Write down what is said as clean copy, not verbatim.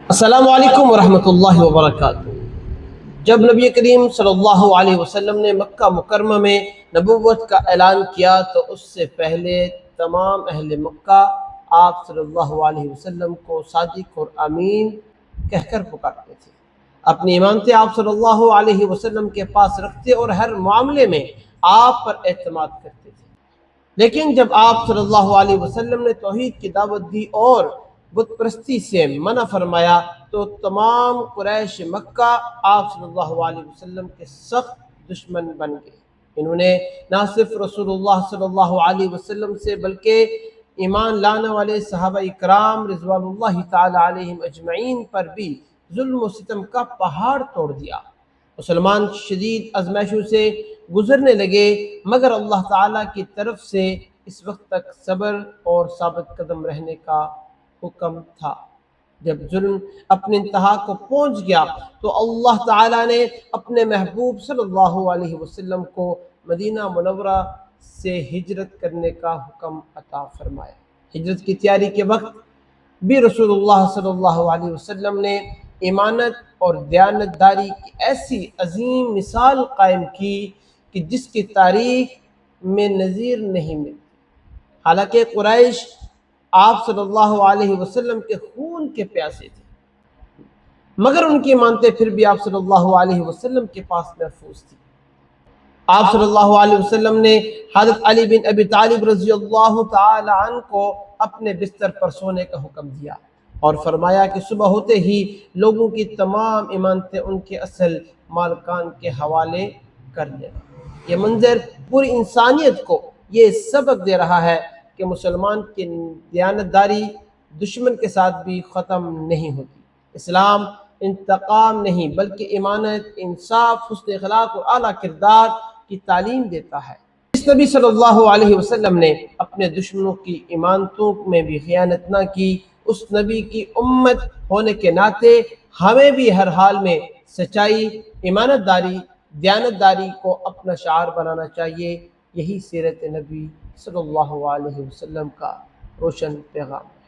السلام علیکم ورحمۃ اللہ وبرکاتہ۔ جب نبی کریم صلی اللہ علیہ وسلم نے مکہ مکرمہ میں نبوت کا اعلان کیا تو اس سے پہلے تمام اہل مکہ آپ صلی اللہ علیہ وسلم کو صادق اور امین کہہ کر پکارتے تھے، اپنی ایمانتیں آپ صلی اللہ علیہ وسلم کے پاس رکھتے اور ہر معاملے میں آپ پر اعتماد کرتے تھے۔ لیکن جب آپ صلی اللہ علیہ وسلم نے توحید کی دعوت دی اور بت پرستی سے منع فرمایا تو تمام قریش مکہ آپ صلی اللہ علیہ وسلم کے سخت دشمن بن گئے۔ انہوں نے نہ صرف رسول اللہ صلی اللہ علیہ وسلم سے بلکہ ایمان لانے والے صحابہ اکرام رضوان اللہ تعالی علیہم اجمعین پر بھی ظلم و ستم کا پہاڑ توڑ دیا۔ مسلمان شدید آزمائشوں سے گزرنے لگے، مگر اللہ تعالیٰ کی طرف سے اس وقت تک صبر اور ثابت قدم رہنے کا حکم تھا۔ جب ظلم اپنے انتہا کو پہنچ گیا تو اللہ تعالیٰ نے اپنے محبوب صلی اللہ علیہ وسلم کو مدینہ منورہ سے ہجرت کرنے کا حکم عطا فرمایا۔ ہجرت کی تیاری کے وقت بھی رسول اللہ صلی اللہ علیہ وسلم نے ایمانت اور دیانت داری کی ایسی عظیم مثال قائم کی کہ جس کی تاریخ میں نظیر نہیں ملتی۔ حالانکہ قریش آپ صلی اللہ علیہ وسلم کے خون کے پیاسے تھے، مگر ان کی ایمانتیں پھر بھی آپ صلی اللہ علیہ وسلم کے پاس محفوظ تھی۔ آپ صلی اللہ علیہ وسلم نے حضرت علی بن ابی طالب رضی اللہ تعالی عنہ کو اپنے بستر پر سونے کا حکم دیا اور فرمایا کہ صبح ہوتے ہی لوگوں کی تمام ایمانتیں ان کے اصل مالکان کے حوالے کر دینا۔ یہ منظر پوری انسانیت کو یہ سبق دے رہا ہے کہ مسلمان کی دیانتداری دشمن کے ساتھ بھی ختم نہیں ہوتی۔ اسلام انتقام نہیں بلکہ ایمانت، انصاف، حسن اخلاق اور اعلیٰ کردار کی تعلیم دیتا ہے۔ اس نبی صلی اللہ علیہ وسلم نے اپنے دشمنوں کی ایمانتوں میں بھی خیانت نہ کی، اس نبی کی امت ہونے کے ناطے ہمیں بھی ہر حال میں سچائی، ایمانت داری، دیانت داری کو اپنا شعار بنانا چاہیے۔ یہی سیرت نبی صلی اللہ علیہ وسلم کا روشن پیغام ہے۔